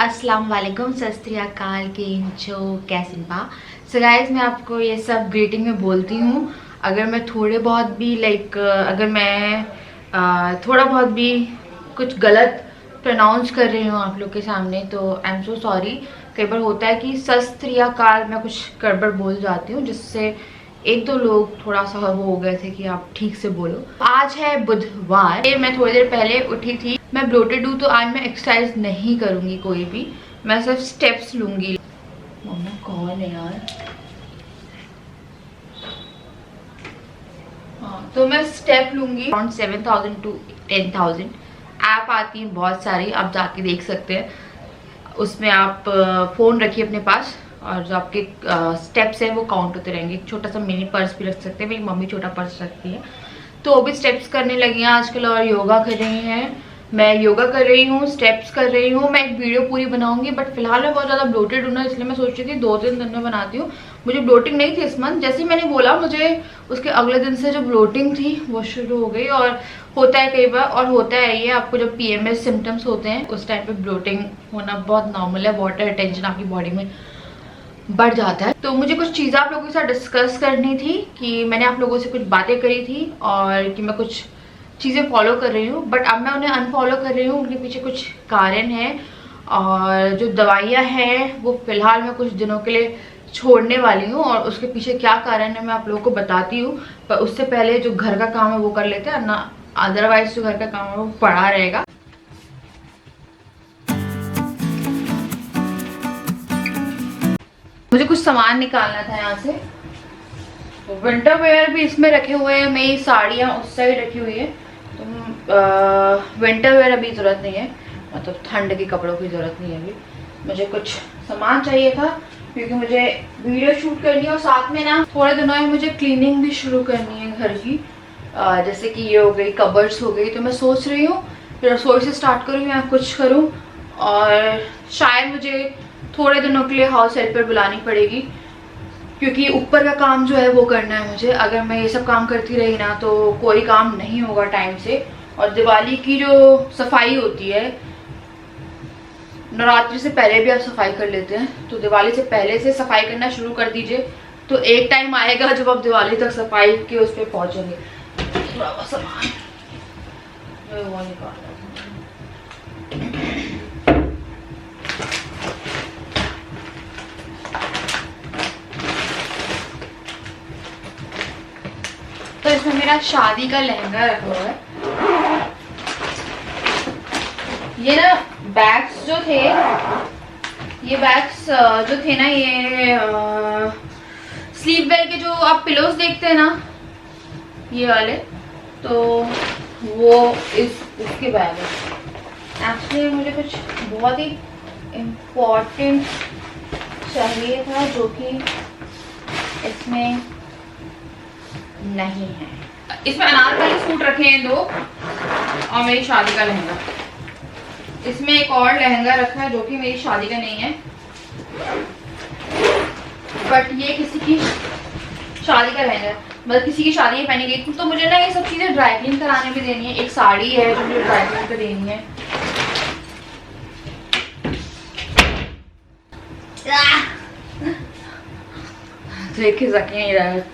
अस्सलाम वालेकुम, सत श्री अकाल के जो कैसे बा। सो गाइस, मैं आपको ये सब ग्रीटिंग में बोलती हूँ। अगर मैं थोड़े बहुत भी अगर मैं थोड़ा बहुत भी कुछ गलत प्रोनाउंस कर रही हूँ आप लोग के सामने, तो आई एम सो सॉरी। कई बार होता है कि सत श्री अकाल मैं कुछ गड़बड़ बोल जाती हूँ, जिससे एक दो लोग थोड़ा सा वो हो गए थे कि आप ठीक से बोलो। आज है बुधवार, मैं थोड़ी देर पहले उठी थी। मैं ब्लोटेड हूँ तो आज मैं एक्सरसाइज नहीं करूँगी कोई भी, मैं सिर्फ स्टेप्स लूँगी। मम्मा कौन है यार? हाँ, तो मैं स्टेप लूँगी अराउंड 7,000 to 10,000। ऐप आती है बहुत सारी, आप जाके देख सकते हैं। उसमें आप फ़ोन रखिए अपने पास और जो आपके स्टेप्स हैं वो काउंट होते रहेंगे। एक छोटा सा मिनी पर्स भी रख सकते हैं, मेरी मम्मी छोटा पर्स रखती है, तो वो भी स्टेप्स करने लगी हैं आजकल और योगा कर रही हैं। मैं योगा कर रही हूँ, स्टेप्स कर रही हूँ। मैं एक वीडियो पूरी बनाऊंगी, बट फिलहाल मैं बहुत ज़्यादा ब्लोटेड हूँ ना, इसलिए मैं सोच रही थी 2-3 दिन में बनाती हूँ। मुझे ब्लोटिंग नहीं थी इस मंथ, जैसे ही मैंने बोला मुझे उसके अगले दिन से जो ब्लोटिंग थी वो शुरू हो गई। और होता है कई बार, और होता है ये आपको जब PMS सिम्टम्स होते हैं उस टाइम पे ब्लोटिंग होना बहुत नॉर्मल है। वाटर रिटेंशन आपकी बॉडी में बढ़ जाता है। तो मुझे कुछ चीज़ें आप लोगों के साथ डिस्कस करनी थी कि मैंने आप लोगों से कुछ बातें करी थी और कि मैं कुछ चीज़ें फॉलो कर रही हूँ, बट अब मैं उन्हें अनफॉलो कर रही हूँ। उनके पीछे कुछ कारण है, और जो दवाइयाँ हैं वो फ़िलहाल मैं कुछ दिनों के लिए छोड़ने वाली हूँ, और उसके पीछे क्या कारण है मैं आप लोगों को बताती हूँ। पर उससे पहले जो घर का काम है वो कर लेते हैं ना, अदरवाइज जो घर का काम है वो पड़ा रहेगा। मुझे कुछ सामान निकालना था यहाँ से। तो विंटर वेयर भी इसमें रखे हुए हैं, मेरी साड़ियाँ उस साइड रखी हुई है। तो विंटर वेयर अभी ज़रूरत नहीं है, मतलब ठंड के कपड़ों की ज़रूरत नहीं है अभी। मुझे कुछ सामान चाहिए था क्योंकि मुझे वीडियो शूट करनी है, और साथ में ना थोड़े दिनों में मुझे क्लीनिंग भी शुरू करनी है घर की। जैसे कि ये हो गई, कबर्ड्स हो गई। तो मैं सोच रही हूँ रसोई से स्टार्ट करूँ या कुछ करूँ, और शायद मुझे थोड़े दिनों के लिए हाउस हेल्पर बुलानी पड़ेगी, क्योंकि ऊपर का काम जो है वो करना है मुझे। अगर मैं ये सब काम करती रही ना तो कोई काम नहीं होगा टाइम से। और दिवाली की जो सफाई होती है, नवरात्रि से पहले भी आप सफाई कर लेते हैं, तो दिवाली से पहले से सफाई करना शुरू कर दीजिए। तो एक टाइम आएगा जब आप दिवाली तक सफाई के उस पर पहुँचेंगे। थोड़ा बहुत सामान वो निकालना। तो इसमें मेरा शादी का लहंगा रखा हुआ है। ये ना बैग्स जो थे, ये बैग्स जो थे ना, ये स्लीप वेल के जो आप पिलोज देखते हैं ना, ये वाले, तो वो इसके बैग है। एक्चुअली मुझे कुछ बहुत ही इम्पोर्टेंट चाहिए था जो कि इसमें नहीं है। इसमें अनारकली सूट रखे हैं 2, और मेरी शादी का लहंगा। इसमें एक और लहंगा रखा है जो कि मेरी शादी का नहीं है, बट ये किसी की शादी का लहंगा है, मतलब किसी की शादी में पहनी गई। तो मुझे ना ये सब चीजें ड्राई क्लीन कराने भी देनी है। एक साड़ी है जो मुझे ड्राई क्लीन पे देनी है। देख सके नहीं रहा है।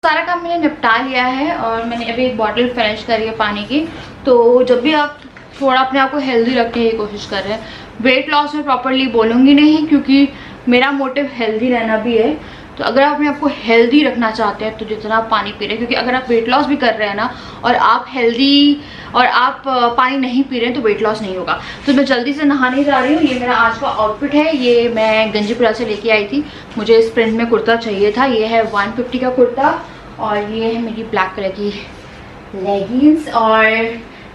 सारा काम मैंने निपटा लिया है और मैंने अभी एक बॉटल फिनिश करी है पानी की। तो जब भी आप थोड़ा अपने आप को हेल्दी रखने की कोशिश कर रहे हैं, वेट लॉस में प्रॉपरली बोलूँगी नहीं क्योंकि मेरा मोटिव हेल्दी रहना भी है। तो अगर आप अपने आप को हेल्दी रखना चाहते हैं तो जितना आप पानी पी रहे हैं, क्योंकि अगर आप वेट लॉस भी कर रहे हैं ना और आप हेल्दी और आप पानी नहीं पी रहे हैं तो वेट लॉस नहीं होगा। तो मैं जल्दी से नहाने जा रही हूँ। ये मेरा आज का आउटफिट है, ये मैं गंजीपुरा से लेके आई थी। मुझे इस प्रिंट में कुर्ता चाहिए था। ये है 150 का कुर्ता और ये है मेरी ब्लैक कलर की लेगिंग्स। और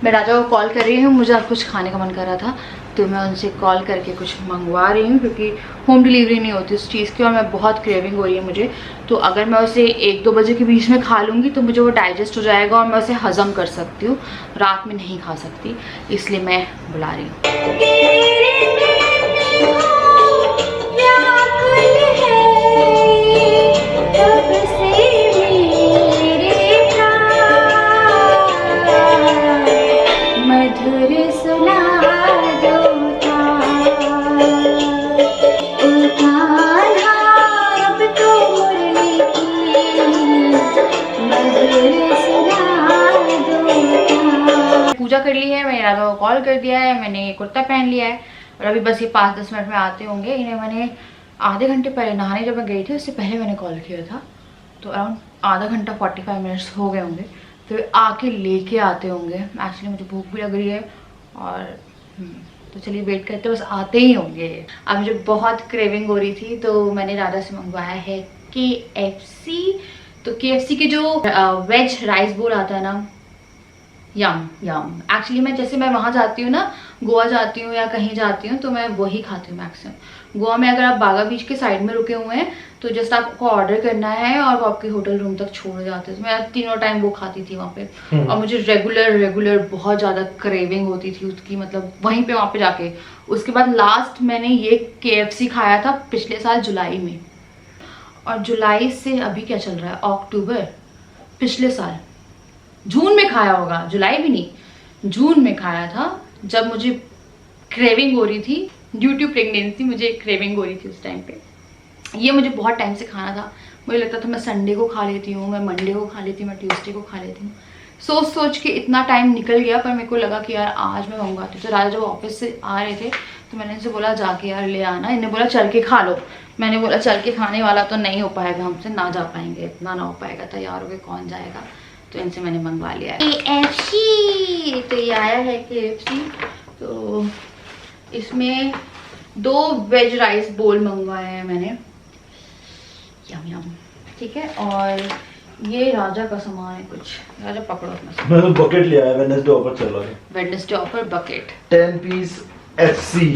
मैं राजा को कॉल कर रही हूँ, मुझे अब कुछ खाने का मन कर रहा था तो मैं उनसे कॉल करके कुछ मंगवा रही हूँ क्योंकि होम डिलीवरी नहीं होती उस चीज़ की और मैं बहुत क्रेविंग हो रही है मुझे। तो अगर मैं उसे 1-2 बजे के बीच में खा लूँगी तो मुझे वो डाइजेस्ट हो जाएगा और मैं उसे हज़म कर सकती हूँ, रात में नहीं खा सकती, इसलिए मैं बुला रही हूँ। पूजा कर ली है, मैंने राजा को कॉल कर दिया है, मैंने ये कुर्ता पहन लिया है और अभी बस ये 5-10 मिनट में आते होंगे। इन्हें मैंने आधे घंटे पहले नहाने जब मैं गई थी उससे पहले मैंने कॉल किया था, तो अराउंड आधा घंटा 45 मिनट्स हो गए होंगे। तो आके लेके आते होंगे। एक्चुअली मुझे भूख भी लग रही है और तो चलिए वेट करते हैं, बस आते ही होंगे। अब मुझे बहुत क्रेविंग हो रही थी तो मैंने राजा से मंगवाया है KFC। तो KFC के जो वेज राइस बोल आता है ना, यम एक्चुअली मैं वहाँ जाती हूँ ना, गोवा जाती हूँ या कहीं जाती हूँ तो मैं वही खाती हूँ मैक्सिमम। गोवा में अगर आप बागा बीच के साइड में रुके हुए हैं तो जस्ट आपको ऑर्डर करना है और वो आपके होटल रूम तक छोड़ जाते हैं। तो मैं तीनों टाइम वो खाती थी वहाँ पे और मुझे रेगुलर बहुत ज़्यादा क्रेविंग होती थी उसकी, मतलब वहीं पे वहाँ पे जाके। उसके बाद लास्ट मैंने ये KFC खाया था पिछले साल जुलाई में, और जुलाई से अभी क्या चल रहा है, अक्टूबर, पिछले साल जून में खाया होगा, जुलाई भी नहीं जून में खाया था जब मुझे क्रेविंग हो रही थी ड्यू टू प्रेगनेंसी। मुझे क्रेविंग हो रही थी उस टाइम पे। ये मुझे बहुत टाइम से खाना था, मुझे लगता था मैं संडे को खा लेती हूँ, मैं मंडे को खा लेती हूँ, मैं ट्यूसडे को खा लेती हूँ। सोच के इतना टाइम निकल गया, पर मेरे को लगा कि यार आज मैं मंगवाती हूँ। तो राजा जब ऑफिस से आ रहे थे तो मैंने इनसे बोला जाके यार ले आना। इन्हें बोला चल के खा लो। मैंने बोला चल के खाने वाला तो नहीं हो पाएगा हमसे, ना जा पाएंगे, इतना ना हो पाएगा, तैयार होकर कौन जाएगा। तो इनसे मैंने मंगवा लिया है KFC। तो ये आया है KFC। तो इसमें 2 वेज राइस बोल मंगवाए हैं मैंने, यम ठीक है। और ये राजा का सामान है कुछ, राजा पकड़ो अपना। मैंने तो बकेट लिया है, वेडनेसडे ऑफर चल रहा है। Wednesday offer bucket 10 piece FC।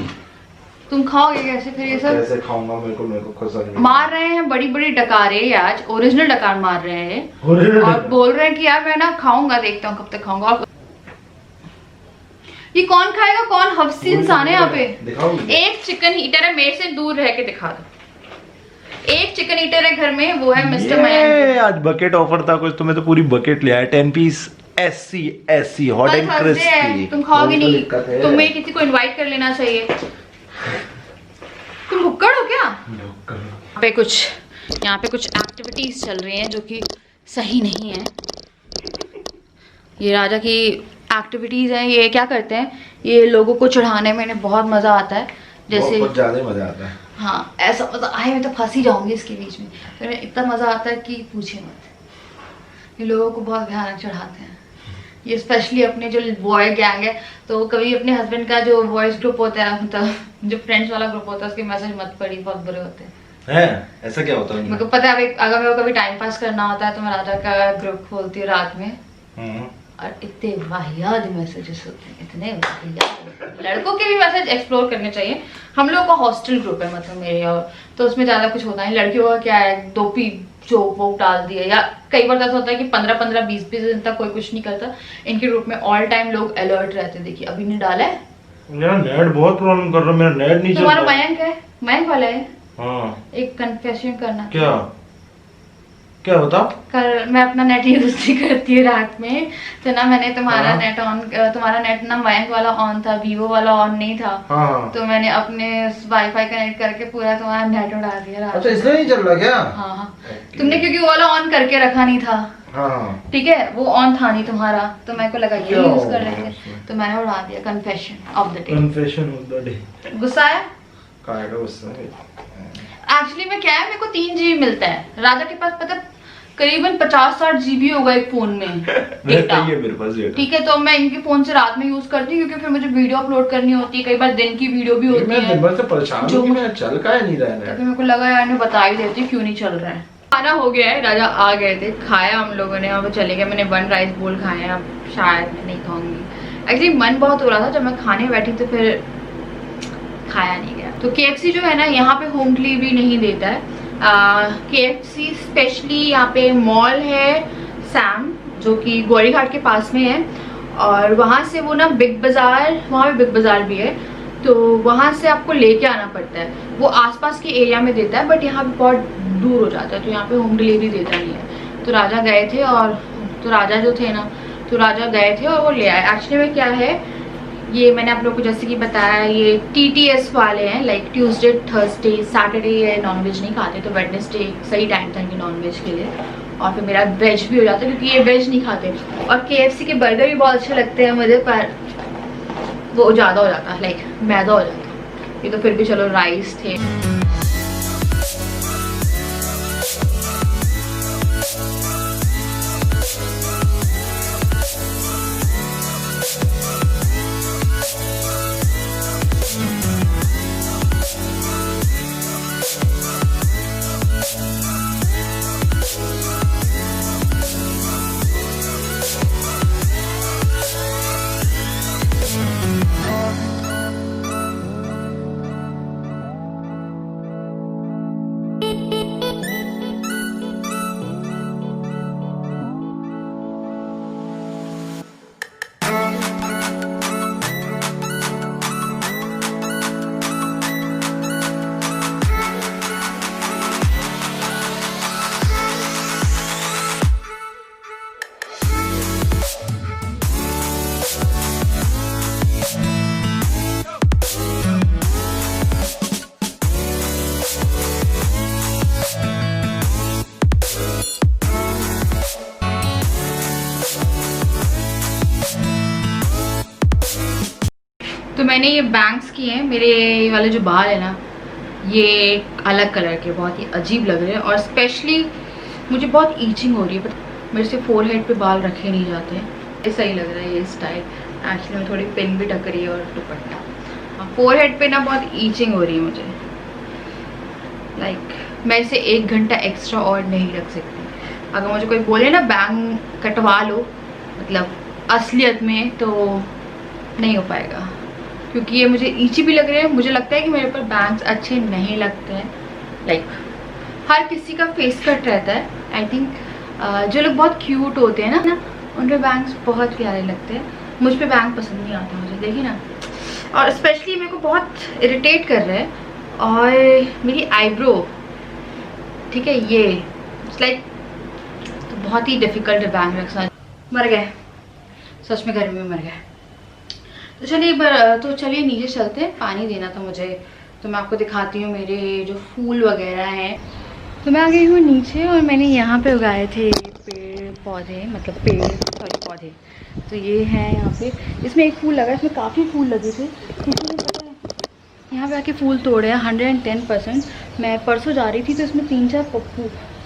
तुम खाओगे कैसे फिर ये सब? कैसे खाऊंगा, मेरे को खुद नहीं। मार रहे हैं बड़ी डकारे आज, ओरिजिनल डकार मार रहे हैं और बोल रहे हैं कि यार मैं ना खाऊंगा, देखता हूँ कब तक खाऊंगा। और ये कौन खाएगा, कौन हफ्सी इंसान है यहाँ पे? एक चिकन हीटर है, मेरे से दूर रह के दिखा दो। एक चिकन हीटर है घर में, वो है मिस्टर मयंक। आज बकेट ऑफर था कुछ, तो मैं तो पूरी बकेट लिया है। 10 piece SC hot and crispy. तुम खाओगे नहीं, तुम्हें किसी को इनवाइट कर लेना चाहिए। तुम भुक्कड़ हो क्या? यहाँ पे कुछ एक्टिविटीज चल रही हैं जो कि सही नहीं है। ये राजा की एक्टिविटीज हैं। ये क्या करते हैं, ये लोगों को चढ़ाने में इन्हें बहुत मजा आता है। जैसे बहुत ज्यादा मजा आता है। हाँ, ऐसा मजा आए, मैं तो फंसी जाऊंगी इसके बीच में। तो इतना मजा आता है कि पूछे मत। ये लोगों को बहुत भयानक चढ़ाते हैं। ये स्पेशली अपने जो बॉय गैंग है, तो कभी अपने हस्बैंड का जो वॉइस ग्रुप होता है, मतलब जो फ्रेंड्स वाला ग्रुप होता है, उसके मैसेज मत पढ़ी, बहुत बुरे होते हैं। ऐसा क्या होता है? मेरे को पता है, अगर मेरे को कभी टाइम पास करना होता है तो मैं राजा का ग्रुप खोलती हूँ रात में और इतने वाहियात मैसेजेस होते हैं, इतने वाहियात। लड़कों के भी मैसेज एक्सप्लोर करने चाहिए। हम लोगों का हॉस्टल ग्रुप है, मतलब मेरे, और तो उसमें ज़्यादा कुछ होता है। लड़कियों का क्या है, 2 पी जोक वोक डाल दिए, या कई बार ऐसा होता है कि 15-15, 20-20 दिन तक कोई कुछ नहीं करता। इनके ग्रुप में ऑल टाइम लोग अलर्ट रहते हैं। देखिए अभी ने डाला है, मेरा नेट बहुत प्रॉब्लम कर रहा है, मेरा नेट नहीं चल रहा। तुम्हारा मयंक है, मयंक वाला है। हाँ, एक कन्फेशन करना। क्या? क्या बताओ? कल मैं अपना नेट यूज नहीं करती हूँ रात में, तो ना मैंने तुम्हारा नेट ना बैंक वाला ऑन था, वीवो वाला ऑन नहीं था। तो मैंने अपने वाईफाई कनेक्ट करके पूरा तुम्हारा नेट उड़ा दिया। अच्छा, इसलिए नहीं चल रहा क्या? हाँ, तुमने क्योंकि वो वाला ऑन करके रखा नहीं था। ठीक है, वो ऑन था नहीं तुम्हारा, तो मेरे को लगा ये यूज कर लेंगे, तो मैंने उड़ा दिया। Confession of the day. गुस्सा आया? एक्चुअली में क्या है, मेरे को 3 GB मिलता है, राजा के पास पता करीबन 50-60 GB होगा एक फोन में डेटा। ठीक है, तो मैं इनके फोन से रात में यूज करती हूँ, क्योंकि फिर मुझे वीडियो अपलोड करनी होती है, कई बार दिन की वीडियो भी होती है। जो मैं चल का नहीं रहा है, तो मेरे को लगा यार मैं बता ही देती क्यों नहीं चल रहा है। खाना हो गया है, राजा आ गए थे, खाया हम लोगों ने और वो चले गए। मैंने 1 राइस बोल खाए, अब शायद मैं नहीं खाऊंगी। एक्चुअली मन बहुत हो रहा था, जब मैं खाने बैठी तो फिर खाया नहीं गया। तो KFC जो है ना, यहाँ पे होम डिलीवरी नहीं देता है। KFC स्पेशली यहाँ पे मॉल है सैम, जो कि गौरी घाट के पास में है, और वहाँ से वो ना बिग बाज़ार, वहाँ पे बिग बाज़ार भी है, तो वहाँ से आपको लेके आना पड़ता है। वो आसपास के एरिया में देता है, बट यहाँ पे बहुत दूर हो जाता है, तो यहाँ पे होम डिलीवरी देता नहीं है। तो राजा गए थे, और तो राजा जो थे ना, तो राजा गए थे और वो ले आए। एक्चुअली में क्या है, ये मैंने आप लोग को जैसे कि बताया, ये TTS वाले हैं, लाइक ट्यूसडे, थर्सडे, सैटरडे ये नॉनवेज नहीं खाते, तो वेडनेसडे सही टाइम था इनके नॉनवेज के लिए, और फिर मेरा वेज भी हो जाता है, क्योंकि ये वेज नहीं खाते। और KFC के बर्गर भी बहुत अच्छे लगते हैं मुझे, पर वो ज़्यादा हो जाता है, लाइक मैदा हो जाता है। ये तो फिर भी चलो राइस थे। तो मैंने ये बैंग्स किए हैं, मेरे वाले जो बाल है ना, ये अलग कलर के बहुत ही अजीब लग रहे हैं, और स्पेशली मुझे बहुत ईचिंग हो रही है, बट मेरे से फोरहेड पे बाल रखे नहीं जाते हैं। ये सही लग रहा है ये स्टाइल। एक्चुअली में थोड़ी पिन भी टक रही है और दुपट्टा। फोरहेड पे ना बहुत ईचिंग हो रही है मुझे, लाइक मैं इसे 1 घंटा एक्स्ट्रा और नहीं रख सकती। अगर मुझे कोई बोले ना बैंग कटवा लो, मतलब असलियत में, तो नहीं हो पाएगा, क्योंकि ये मुझे ईची भी लग रहे हैं। मुझे लगता है कि मेरे ऊपर बैंग्स अच्छे नहीं लगते हैं, लाइक हर किसी का फेस कट रहता है। आई थिंक जो लोग बहुत क्यूट होते हैं ना उन पे बैंग्स बहुत प्यारे लगते हैं। मुझ पे बैंग पसंद नहीं आता मुझे, देखिए ना। और स्पेशली मेरे को बहुत इरिटेट कर रहा है, और मेरी आईब्रो, ठीक है, ये लाइक तो बहुत ही डिफिकल्ट है बैंग रखना। मर गए, सच में गर्मी में मर गए। तो चलिए नीचे चलते हैं, पानी देना था मुझे, तो मैं आपको दिखाती हूँ मेरे जो फूल वगैरह हैं। तो मैं आ गई हूँ नीचे, और मैंने यहाँ पे उगाए थे पेड़ पौधे, मतलब पौधे। तो ये है यहाँ पे, इसमें एक फूल लगा, इसमें काफ़ी फूल लगे थे, क्योंकि पता है यहाँ पे आके फूल तोड़े हैं 110%। मैं परसों जा रही थी तो इसमें 3-4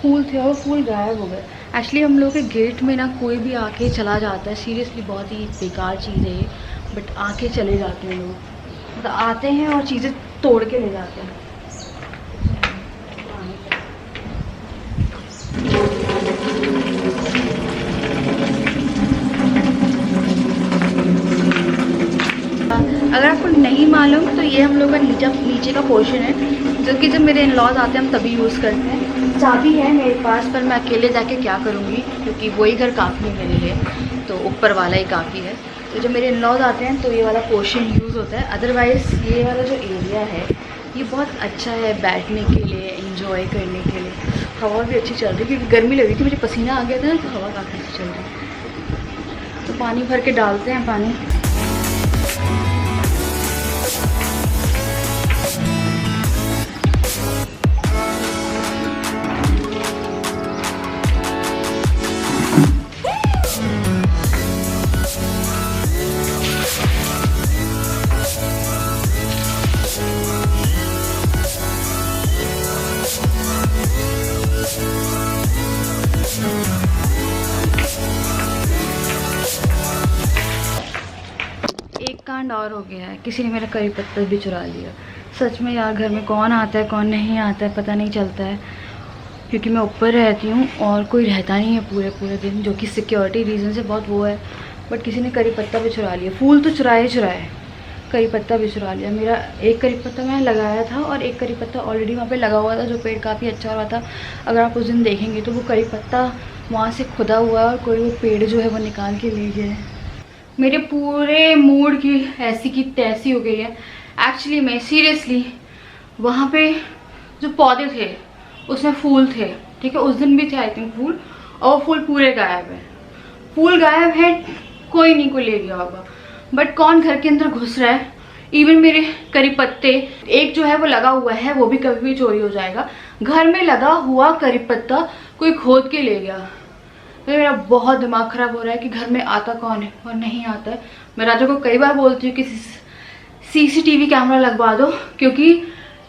फूल थे, और फूल गायब हो गए। एक्चुअली हम लोग के गेट में ना कोई भी आके चला जाता है, सीरियसली बहुत ही बेकार चीज़ है ये, बट आके चले जाते हैं लोग, मतलब आते हैं और चीज़ें तोड़ के ले जाते हैं। अगर आपको नहीं मालूम तो ये हम लोग का नीचे का पोर्शन है, जो कि जब मेरे इन-लॉज आते हैं हम तभी यूज़ करते हैं। चाबी है मेरे पास, पर मैं अकेले जाके क्या करूँगी, क्योंकि वही घर काफ़ी है मेरे लिए, तो ऊपर वाला ही काफ़ी है। तो जब मेरे इन-लॉज आते हैं तो ये वाला पोर्शन यूज़ होता है। अदरवाइज़ ये वाला जो एरिया है ये बहुत अच्छा है बैठने के लिए, एंजॉय करने के लिए। हवा भी अच्छी चल रही है क्योंकि गर्मी लग रही थी, मुझे पसीना आ गया था ना, तो हवा काफ़ी अच्छी चल रही है। तो पानी भर के डालते हैं पानी। एक कांड और हो गया है, किसी ने मेरा करी पत्ता भी चुरा लिया। सच में यार, घर में कौन आता है कौन नहीं आता है पता नहीं चलता है, क्योंकि मैं ऊपर रहती हूँ और कोई रहता नहीं है पूरे पूरे दिन, जो कि सिक्योरिटी रीज़न से बहुत वो है। बट किसी ने करी पत्ता भी चुरा लिया। फूल तो चुराए, करी पत्ता भी चुरा लिया। मेरा एक करी पत्ता मैंने लगाया था और एक करी पत्ता ऑलरेडी वहाँ पे लगा हुआ था, जो पेड़ काफ़ी अच्छा हुआ था। अगर आप उस दिन देखेंगे तो वो करी पत्ता वहाँ से खुदा हुआ है और कोई वो पेड़ जो है वो निकाल के ले गया है। मेरे पूरे मूड की ऐसी की तैसी हो गई है। एक्चुअली मैं सीरियसली वहाँ पे जो पौधे थे उसमें फूल थे, ठीक है, उस दिन भी थे आई थिंक फूल, और वो फूल पूरे गायब है। फूल गायब है, कोई नहीं को ले गया होगा, बट कौन घर के अंदर घुस रहा है। इवन मेरे करी पत्ते एक जो है वो लगा हुआ है, वो भी कभी भी चोरी हो जाएगा। घर में लगा हुआ करी पत्ता कोई खोद के ले गया। तो मेरा बहुत दिमाग ख़राब हो रहा है कि घर में आता कौन है और नहीं आता है। मैं राजा को कई बार बोलती हूँ कि CCTV कैमरा लगवा दो, क्योंकि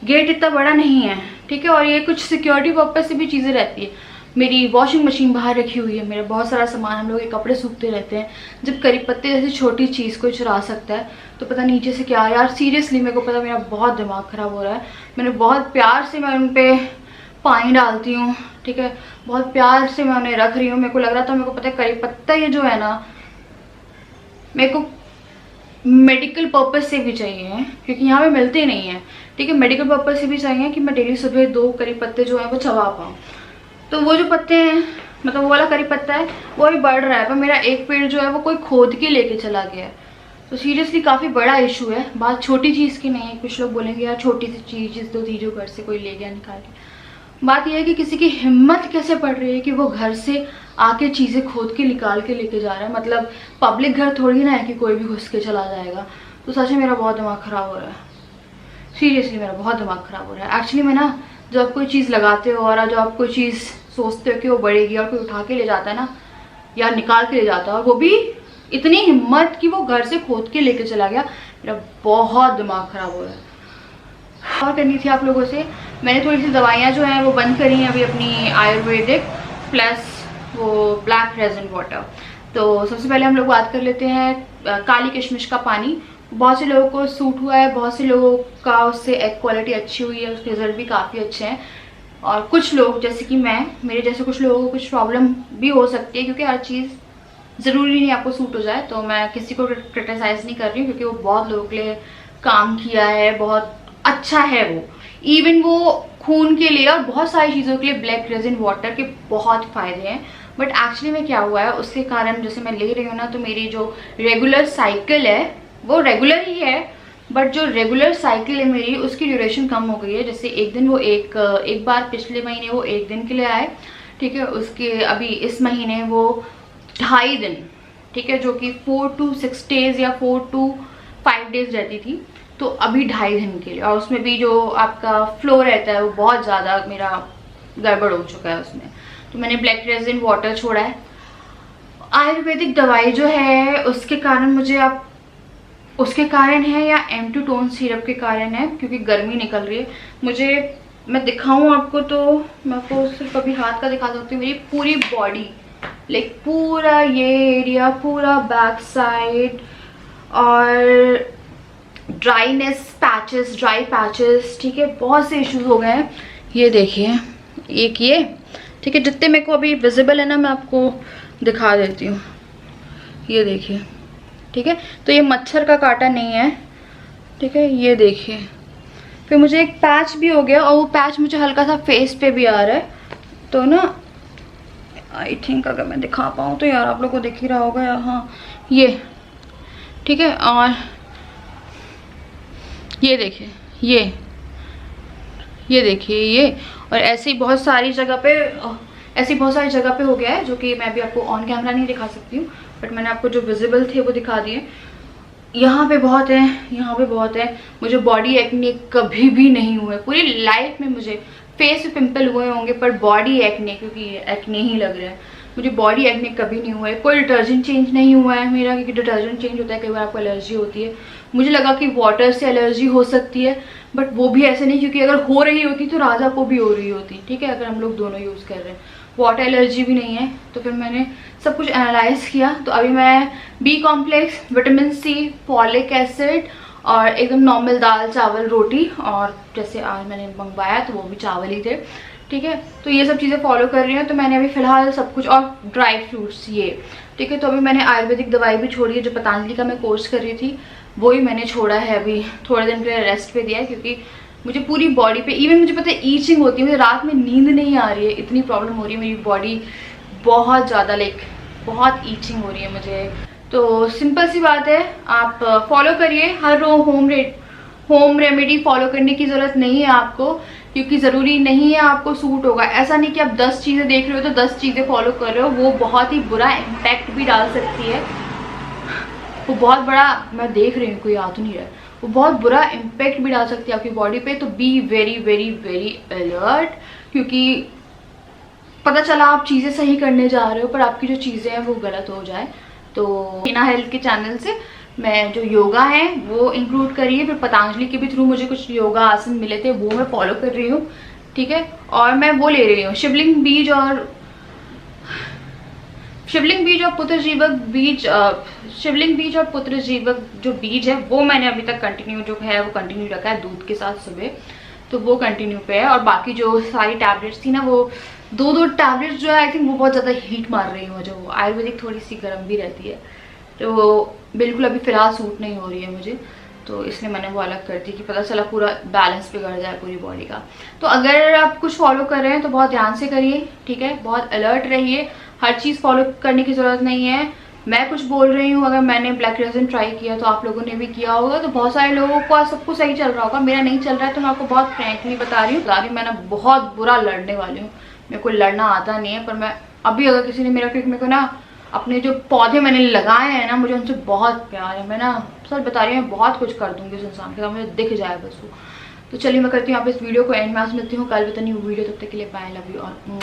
गेट इतना बड़ा नहीं है, ठीक है, और ये कुछ सिक्योरिटी पर्पज से भी चीज़ें रहती है। मेरी वॉशिंग मशीन बाहर रखी हुई है, मेरा बहुत सारा सामान, हम लोग के कपड़े सूखते रहते हैं। जब करी पत्ते जैसी छोटी चीज़ कोई चुरा सकता है तो पता नीचे से क्या। यार सीरियसली मेरे को पता, मेरा बहुत दिमाग ख़राब हो रहा है। मैंने बहुत प्यार से मैं उन पर पानी डालती हूँ, ठीक है, बहुत प्यार से मैं उन्हें रख रही हूँ। मेरे को लग रहा था, मेरे को पता है करी पत्ता ये जो है ना, मेरे को मेडिकल पर्पस से भी चाहिए, क्योंकि यहाँ पे मिलते ही नहीं है, ठीक है। मेडिकल पर्पस से भी चाहिए कि मैं डेली सुबह 2 करी पत्ते जो है वो चबा पाऊँ। तो वो जो पत्ते हैं, मतलब वो वाला करी पत्ता है, वो अभी बढ़ रहा है, पर मेरा एक पेड़ जो है वो कोई खोद के लेके चला गया है। तो सीरियसली काफ़ी बड़ा इशू है। बात छोटी चीज़ की नहीं है। कुछ लोग बोलेंगे यार छोटी सी चीज़ तो थी जो घर से कोई ले गया निकाल के। बात यह है कि किसी की हिम्मत कैसे पड़ रही है कि वो घर से आके चीज़ें खोद के निकाल के लेके जा रहा है। मतलब पब्लिक घर थोड़ी ना है कि कोई भी घुस के चला जाएगा। तो सच में मेरा बहुत दिमाग ख़राब हो रहा है, सीरियसली मेरा बहुत दिमाग ख़राब हो रहा है। एक्चुअली मैं ना, जब आप कोई चीज़ लगाते हो और जब आप कोई चीज़ सोचते हो कि वो बढ़ेगी और कोई उठा के ले जाता है ना, या निकाल के ले जाता है, और वो भी इतनी हिम्मत कि वो घर से खोद के लेके चला गया, मेरा बहुत दिमाग ख़राब हो रहा है। और करनी थी आप लोगों से, मैंने थोड़ी सी दवाइयाँ जो हैं वो बंद करी हैं अभी अपनी, आयुर्वेदिक प्लस वो ब्लैक रेजिन वाटर। तो सबसे पहले हम लोग बात कर लेते हैं काली किशमिश का पानी। बहुत से लोगों को सूट हुआ है, बहुत से लोगों का उससे एग क्वालिटी अच्छी हुई है, उसके रिजल्ट भी काफ़ी अच्छे हैं। और कुछ लोग जैसे कि मैं, मेरे जैसे कुछ लोगों को कुछ प्रॉब्लम भी हो सकती है, क्योंकि हर चीज़ ज़रूरी नहीं आपको सूट हो जाए। तो मैं किसी को क्रिटिसाइज़ नहीं कर रही हूँ, क्योंकि वो बहुत लोगों के लिए काम किया है, बहुत अच्छा है वो। इवन वो खून के लिए और बहुत सारी चीज़ों के लिए ब्लैक रेजिन वाटर के बहुत फ़ायदे हैं। बट एक्चुअली में क्या हुआ है, उसके कारण जैसे मैं ले रही हूँ ना, तो मेरी जो रेगुलर साइकिल है वो रेगुलर ही है, बट जो रेगुलर साइकिल है मेरी, उसकी ड्यूरेशन कम हो गई है। जैसे एक दिन वो एक बार पिछले महीने वो 1 दिन के लिए आए, ठीक है, उसके अभी इस महीने वो 2.5 दिन, ठीक है, जो कि 4 to 6 days या 4 to 5 days रहती थी, तो अभी 2.5 दिन के लिए। और उसमें भी जो आपका फ्लो रहता है वो बहुत ज़्यादा मेरा गड़बड़ हो चुका है उसमें। तो मैंने ब्लैक रेजिन वाटर छोड़ा है। आयुर्वेदिक दवाई जो है उसके कारण मुझे, आप उसके कारण है या M2 टोन सिरप के कारण है, क्योंकि गर्मी निकल रही है मुझे। मैं दिखाऊं आपको तो मैं आपको सिर्फ अभी हाथ का दिखा सकती हूँ। मेरी पूरी बॉडी, लाइक पूरा ये एरिया, पूरा बैक साइड, और ड्राईनेस पैचेस, ड्राई पैचेस, ठीक है, बहुत से इश्यूज हो गए हैं। ये देखिए, एक ये, ठीक है, जितने मेरे को अभी विजिबल है ना मैं आपको दिखा देती हूँ। ये देखिए, ठीक है, तो ये मच्छर का काटा नहीं है, ठीक है, ये देखिए। फिर मुझे एक पैच भी हो गया, और वो पैच मुझे हल्का सा फेस पे भी आ रहा है। तो ना आई थिंक अगर मैं दिखा पाऊँ तो यार आप लोग को दिख ही रहा होगा, हाँ ये, ठीक है। और ये देखिए, ये देखिए ये, और ऐसी बहुत सारी जगह पे हो गया है, जो कि मैं भी आपको ऑन कैमरा नहीं दिखा सकती हूँ, बट मैंने आपको जो विजिबल थे वो दिखा दिए। यहाँ पे बहुत है, यहाँ पे बहुत है। मुझे बॉडी एक्ने कभी भी नहीं हुए पूरी लाइफ में। मुझे फेस पे पिंपल हुए होंगे पर बॉडी एक्ने, क्योंकि एक्ने ही लग रहा है, मुझे बॉडी एक्ने कभी नहीं हुआ है। कोई डिटर्जेंट चेंज नहीं हुआ है मेरा, क्योंकि डिटर्जेंट चेंज होता है कई बार आपको एलर्जी होती है। मुझे लगा कि वाटर से एलर्जी हो सकती है, बट वो भी ऐसे नहीं, क्योंकि अगर हो रही होती तो राजा को भी हो रही होती, ठीक है, अगर हम लोग दोनों यूज़ कर रहे हैं। वाटर एलर्जी भी नहीं है। तो फिर मैंने सब कुछ एनालाइज किया, तो अभी मैं B complex, vitamin C, folic acid और एकदम नॉर्मल दाल चावल रोटी, और जैसे आज मैंने मंगवाया तो वो भी चावल ही थे, ठीक है, तो ये सब चीज़ें फॉलो कर रही हूँ। तो मैंने अभी फिलहाल सब कुछ, और ड्राई फ्रूट्स ये, ठीक है। तो अभी मैंने आयुर्वेदिक दवाई भी छोड़ी है, जो पतंजलि का मैं कोर्स कर रही थी वो ही मैंने छोड़ा है। अभी थोड़े दिन के लिए रेस्ट पे दिया है, क्योंकि मुझे पूरी बॉडी पे, इवन मुझे पता है ईचिंग होती है, मुझे रात में नींद नहीं आ रही है, इतनी प्रॉब्लम हो रही है। मेरी बॉडी बहुत ज़्यादा बहुत ईचिंग हो रही है मुझे। तो सिंपल सी बात है, आप फॉलो करिए। हर होम रेमेडी फॉलो करने की ज़रूरत नहीं है आपको, क्योंकि ज़रूरी नहीं है आपको सूट होगा। ऐसा नहीं कि आप 10 चीज़ें देख रहे हो तो 10 चीज़ें फॉलो कर रहे हो, वो बहुत ही बुरा इम्पैक्ट भी डाल सकती है। वो बहुत बड़ा, मैं देख रही हूँ कोई आ तो नहीं रहा है, वो बहुत बुरा इम्पैक्ट भी डाल सकती है आपकी बॉडी पे। तो be very very very alert, क्योंकि पता चला आप चीज़ें सही करने जा रहे हो पर आपकी जो चीज़ें हैं वो गलत हो जाए। तो हीना हेल्थ के चैनल से मैं जो योगा है वो इंक्लूड करिए, फिर पतंजलि के भी थ्रू मुझे कुछ योगा आसन मिले थे, वो मैं फॉलो कर रही हूँ, ठीक है। और मैं वो ले रही हूँ शिवलिंग बीज और पुत्रजीवक बीज, शिवलिंग बीज और पुत्रजीवक जो बीज है वो मैंने अभी तक कंटिन्यू जो है वो कंटिन्यू रखा है दूध के साथ सुबह, तो वो कंटिन्यू पे है। और बाकी जो सारी टैबलेट्स थी ना, वो दो टैबलेट्स जो है आई थिंक वो बहुत ज़्यादा हीट मार रही है मुझे। वो आयुर्वेदिक थोड़ी सी गर्म भी रहती है, तो वो बिल्कुल अभी फ़िलहाल सूट नहीं हो रही है मुझे, तो इसलिए मैंने वो अलग कर दी कि पता चला पूरा बैलेंस बिगड़ जाए पूरी बॉडी का। तो अगर आप कुछ फॉलो कर रहे हैं तो बहुत ध्यान से करिए, ठीक है, बहुत अलर्ट रहिए। हर चीज़ फॉलो करने की ज़रूरत नहीं है। मैं कुछ बोल रही हूँ, अगर मैंने ब्लैक रेज़न ट्राई किया तो आप लोगों ने भी किया होगा, तो बहुत सारे लोगों को सबको सही चल रहा होगा, मेरा नहीं चल रहा है। तो मैं आपको बहुत फ्रैंकली बता रही हूँ, मैं ना बहुत बुरा लड़ने वाली हूँ। मेरे को लड़ना आता नहीं है, पर मैं अभी अगर किसी ने मेरा, क्योंकि मेरे को ना अपने जो पौधे मैंने लगाए हैं ना, मुझे उनसे बहुत प्यार है। मैं ना सच बता रही हूँ, मैं बहुत कुछ कर दूँगी उस इंसान के साथ, मुझे दिख जाए बस वो। तो चलिए मैं करती हूँ आप इस वीडियो को एंड में, आज मिलती हूँ कल विद न्यू वीडियो। तब तक के लिए बाय, लव यू ऑल।